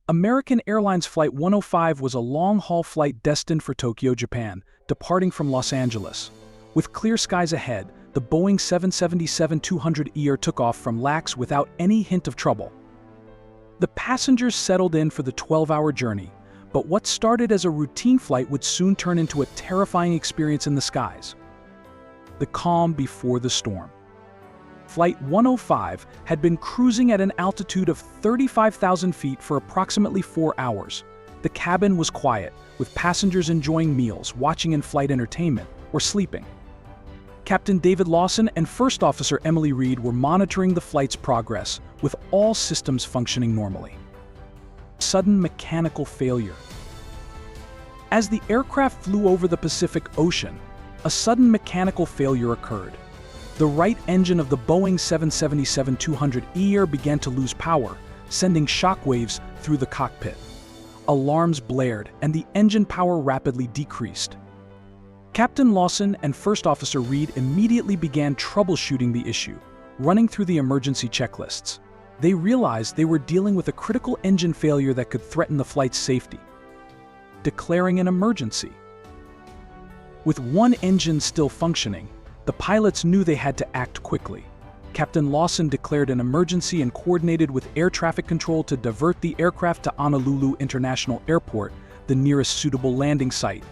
American Airlines Flight 105 was a long-haul flight destined for Tokyo, Japan, departing from Los Angeles. With clear skies ahead, the Boeing 777-200ER took off from LAX without any hint of trouble. The passengers settled in for the 12-hour journey, but what started as a routine flight would soon turn into a terrifying experience in the skies. The calm before the storm. Flight 105 had been cruising at an altitude of 35,000 feet for approximately 4 hours. The cabin was quiet, with passengers enjoying meals, watching in-flight entertainment, or sleeping. Captain David Lawson and First Officer Emily Reed were monitoring the flight's progress, with all systems functioning normally. Sudden mechanical failure. As the aircraft flew over the Pacific Ocean, a sudden mechanical failure occurred. The right engine of the Boeing 777-200ER began to lose power, sending shockwaves through the cockpit. Alarms blared, and the engine power rapidly decreased. Captain Lawson and First Officer Reed immediately began troubleshooting the issue, running through the emergency checklists. They realized they were dealing with a critical engine failure that could threaten the flight's safety. Declaring an emergency. With one engine still functioning, the pilots knew they had to act quickly. Captain Lawson declared an emergency and coordinated with air traffic control to divert the aircraft to Honolulu International Airport, the nearest suitable landing site.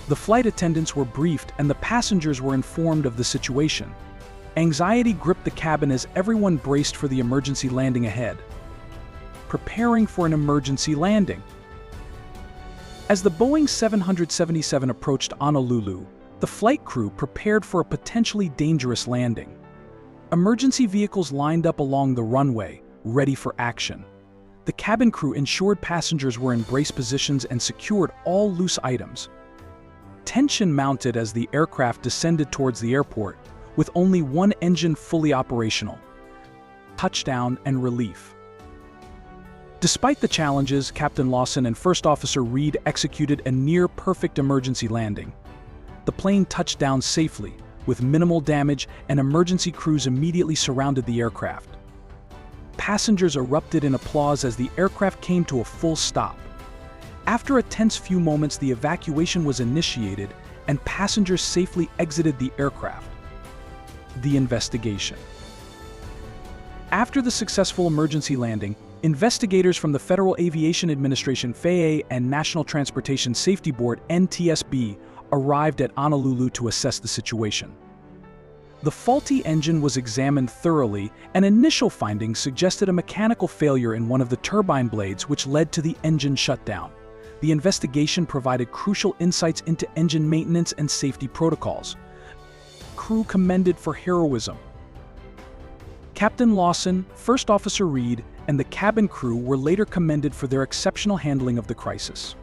The flight attendants were briefed and the passengers were informed of the situation. Anxiety gripped the cabin as everyone braced for the emergency landing ahead. Preparing for an emergency landing. As the Boeing 777 approached Honolulu, the flight crew prepared for a potentially dangerous landing. Emergency vehicles lined up along the runway, ready for action. The cabin crew ensured passengers were in brace positions and secured all loose items. Tension mounted as the aircraft descended towards the airport, with only one engine fully operational. Touchdown and relief. Despite the challenges, Captain Lawson and First Officer Reed executed a near-perfect emergency landing. The plane touched down safely, with minimal damage, and emergency crews immediately surrounded the aircraft. Passengers erupted in applause as the aircraft came to a full stop. After a tense few moments, the evacuation was initiated, and passengers safely exited the aircraft. The investigation. After the successful emergency landing, investigators from the Federal Aviation Administration (FAA) and National Transportation Safety Board (NTSB) arrived at Honolulu to assess the situation. The faulty engine was examined thoroughly, and initial findings suggested a mechanical failure in one of the turbine blades, which led to the engine shutdown. The investigation provided crucial insights into engine maintenance and safety protocols. Crew commended for heroism. Captain Lawson, First Officer Reed, and the cabin crew were later commended for their exceptional handling of the crisis.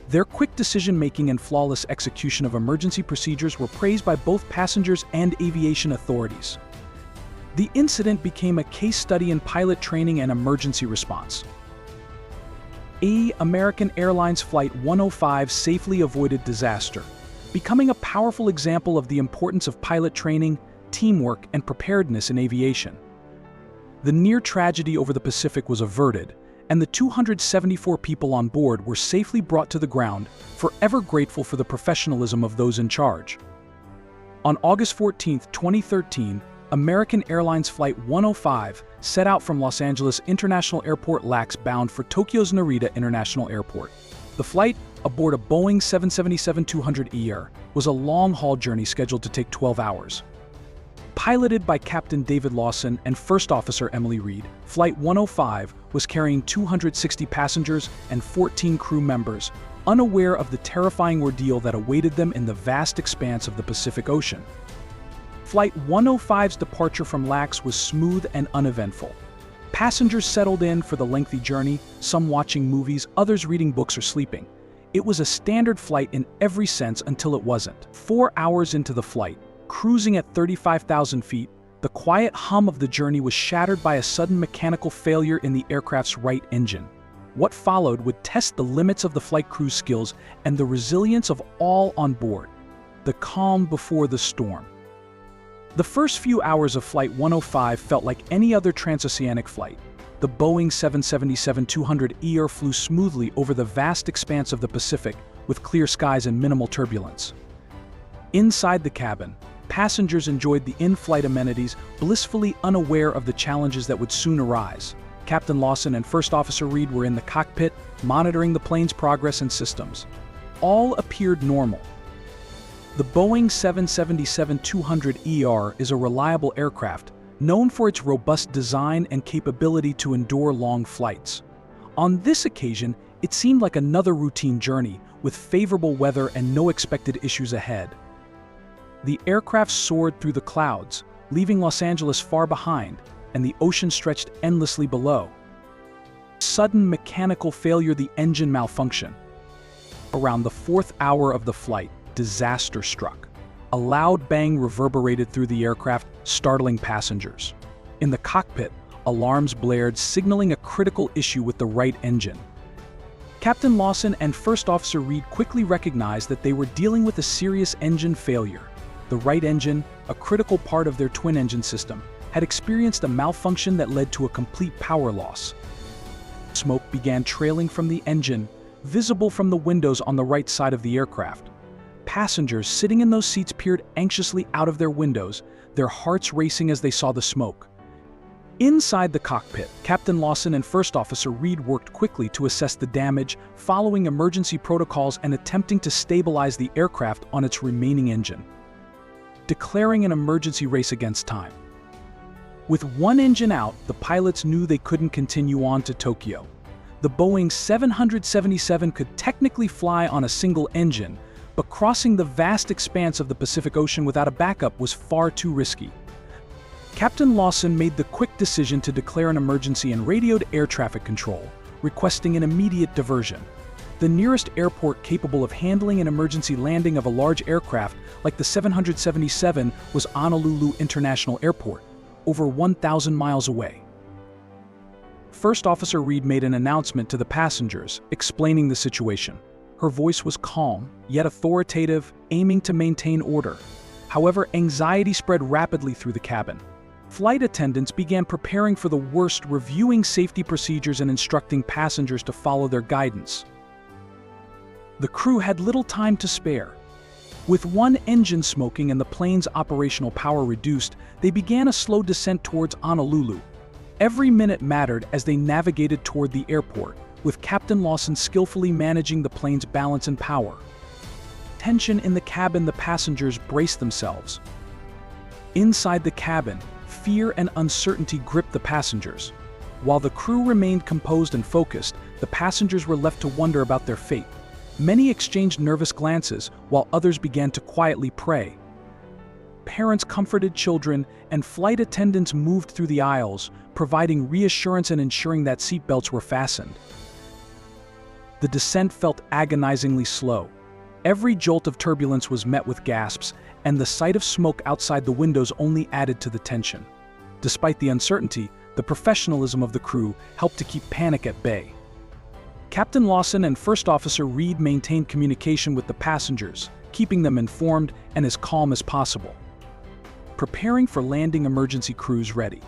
Their quick decision-making and flawless execution of emergency procedures were praised by both passengers and aviation authorities. The incident became a case study in pilot training and emergency response. American Airlines Flight 105 safely avoided disaster, becoming a powerful example of the importance of pilot training, teamwork, and preparedness in aviation. The near tragedy over the Pacific was averted, and the 274 people on board were safely brought to the ground, forever grateful for the professionalism of those in charge. On August 14, 2013, American Airlines Flight 105 set out from Los Angeles International Airport LAX bound for Tokyo's Narita International Airport. The flight, aboard a Boeing 777-200ER, was a long-haul journey scheduled to take 12 hours. Piloted by Captain David Lawson and First Officer Emily Reed, Flight 105 was carrying 260 passengers and 14 crew members, unaware of the terrifying ordeal that awaited them in the vast expanse of the Pacific Ocean. Flight 105's departure from LAX was smooth and uneventful. Passengers settled in for the lengthy journey, some watching movies, others reading books or sleeping. It was a standard flight in every sense until it wasn't. 4 hours into the flight, cruising at 35,000 feet, the quiet hum of the journey was shattered by a sudden mechanical failure in the aircraft's right engine. What followed would test the limits of the flight crew's skills and the resilience of all on board. The calm before the storm. The first few hours of Flight 105 felt like any other transoceanic flight. the Boeing 777-200ER flew smoothly over the vast expanse of the Pacific with clear skies and minimal turbulence. Inside the cabin, passengers enjoyed the in-flight amenities, blissfully unaware of the challenges that would soon arise. Captain Lawson and First Officer Reed were in the cockpit, monitoring the plane's progress and systems. All appeared normal. The Boeing 777-200ER is a reliable aircraft, known for its robust design and capability to endure long flights. On this occasion, it seemed like another routine journey, with favorable weather and no expected issues ahead. The aircraft soared through the clouds, leaving Los Angeles far behind, and the ocean stretched endlessly below. Sudden mechanical failure, the engine malfunction. Around the 4th hour of the flight, disaster struck. A loud bang reverberated through the aircraft, startling passengers. In the cockpit, alarms blared, signaling a critical issue with the right engine. Captain Lawson and First Officer Reed quickly recognized that they were dealing with a serious engine failure. The right engine, a critical part of their twin-engine system, had experienced a malfunction that led to a complete power loss. Smoke began trailing from the engine, visible from the windows on the right side of the aircraft. Passengers sitting in those seats peered anxiously out of their windows, their hearts racing as they saw the smoke. Inside the cockpit, Captain Lawson and First Officer Reed worked quickly to assess the damage, following emergency protocols and attempting to stabilize the aircraft on its remaining engine. Declaring an emergency race against time. With one engine out, the pilots knew they couldn't continue on to Tokyo. The Boeing 777 could technically fly on a single engine, but crossing the vast expanse of the Pacific Ocean without a backup was far too risky. Captain Lawson made the quick decision to declare an emergency and radioed air traffic control, requesting an immediate diversion. The nearest airport capable of handling an emergency landing of a large aircraft like the 777 was Honolulu International Airport, over 1,000 miles away. First Officer Reed made an announcement to the passengers, explaining the situation. Her voice was calm, yet authoritative, aiming to maintain order. However, anxiety spread rapidly through the cabin. Flight attendants began preparing for the worst, reviewing safety procedures and instructing passengers to follow their guidance. The crew had little time to spare. With one engine smoking and the plane's operational power reduced, they began a slow descent towards Honolulu. Every minute mattered as they navigated toward the airport, with Captain Lawson skillfully managing the plane's balance and power. Tension in the cabin, the passengers braced themselves. Inside the cabin, fear and uncertainty gripped the passengers. While the crew remained composed and focused, the passengers were left to wonder about their fate. Many exchanged nervous glances, while others began to quietly pray. Parents comforted children, and flight attendants moved through the aisles, providing reassurance and ensuring that seatbelts were fastened. The descent felt agonizingly slow. Every jolt of turbulence was met with gasps, and the sight of smoke outside the windows only added to the tension. Despite the uncertainty, the professionalism of the crew helped to keep panic at bay. Captain Lawson and First Officer Reed maintained communication with the passengers, keeping them informed and as calm as possible. Preparing for landing, emergency crews ready.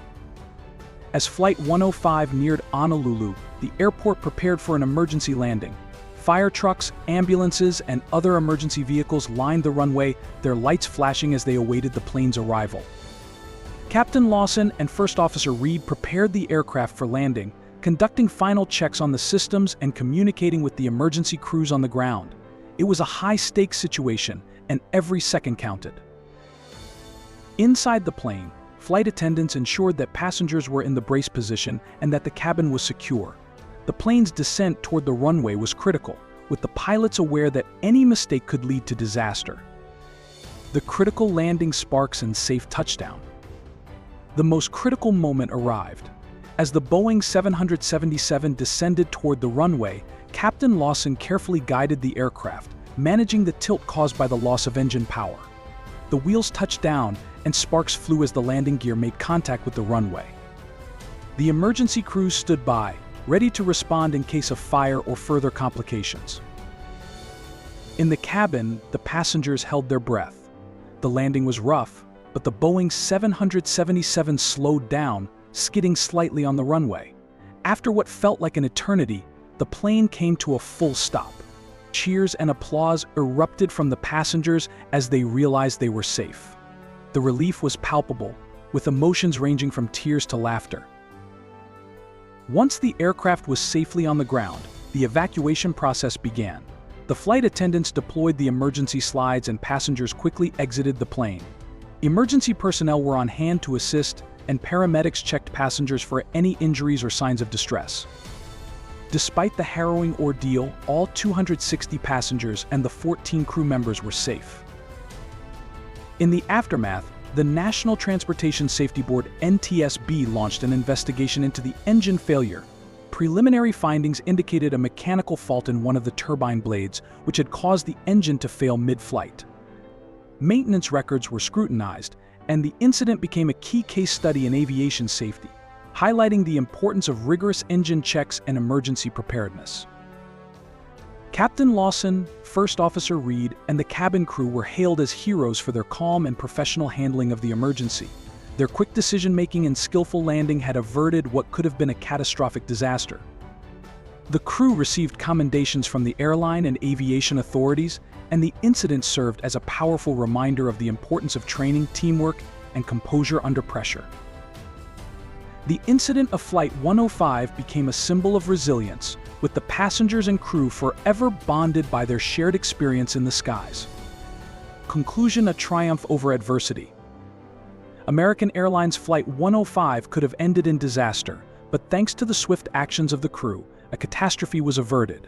As Flight 105 neared Honolulu, the airport prepared for an emergency landing. Fire trucks, ambulances, and other emergency vehicles lined the runway, their lights flashing as they awaited the plane's arrival. Captain Lawson and First Officer Reed prepared the aircraft for landing, conducting final checks on the systems and communicating with the emergency crews on the ground. It was a high-stakes situation, and every second counted. Inside the plane, flight attendants ensured that passengers were in the brace position and that the cabin was secure. The plane's descent toward the runway was critical, with the pilots aware that any mistake could lead to disaster. The critical landing, sparks, and safe touchdown. The most critical moment arrived. As the Boeing 777 descended toward the runway, Captain Lawson carefully guided the aircraft, managing the tilt caused by the loss of engine power. The wheels touched down, and sparks flew as the landing gear made contact with the runway. The emergency crews stood by, ready to respond in case of fire or further complications. In the cabin, the passengers held their breath. The landing was rough, but the Boeing 777 slowed down, skidding slightly on the runway. After what felt like an eternity, the plane came to a full stop. Cheers and applause erupted from the passengers as they realized they were safe. The relief was palpable, with emotions ranging from tears to laughter. Once the aircraft was safely on the ground, the evacuation process began. The flight attendants deployed the emergency slides and passengers quickly exited the plane. Emergency personnel were on hand to assist, and paramedics checked passengers for any injuries or signs of distress. Despite the harrowing ordeal, all 260 passengers and the 14 crew members were safe. In the aftermath, the National Transportation Safety Board (NTSB) launched an investigation into the engine failure. Preliminary findings indicated a mechanical fault in one of the turbine blades, which had caused the engine to fail mid-flight. Maintenance records were scrutinized, and the incident became a key case study in aviation safety, highlighting the importance of rigorous engine checks and emergency preparedness. Captain Lawson, First Officer Reed, and the cabin crew were hailed as heroes for their calm and professional handling of the emergency. Their quick decision-making and skillful landing had averted what could have been a catastrophic disaster. The crew received commendations from the airline and aviation authorities, and the incident served as a powerful reminder of the importance of training, teamwork, and composure under pressure. The incident of Flight 105 became a symbol of resilience, with the passengers and crew forever bonded by their shared experience in the skies. Conclusion: a triumph over adversity. American Airlines Flight 105 could have ended in disaster, but thanks to the swift actions of the crew, a catastrophe was averted.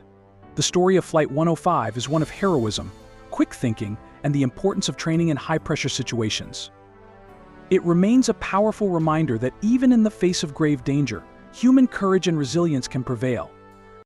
The story of Flight 105 is one of heroism, quick thinking, and the importance of training in high-pressure situations. It remains a powerful reminder that even in the face of grave danger, human courage and resilience can prevail.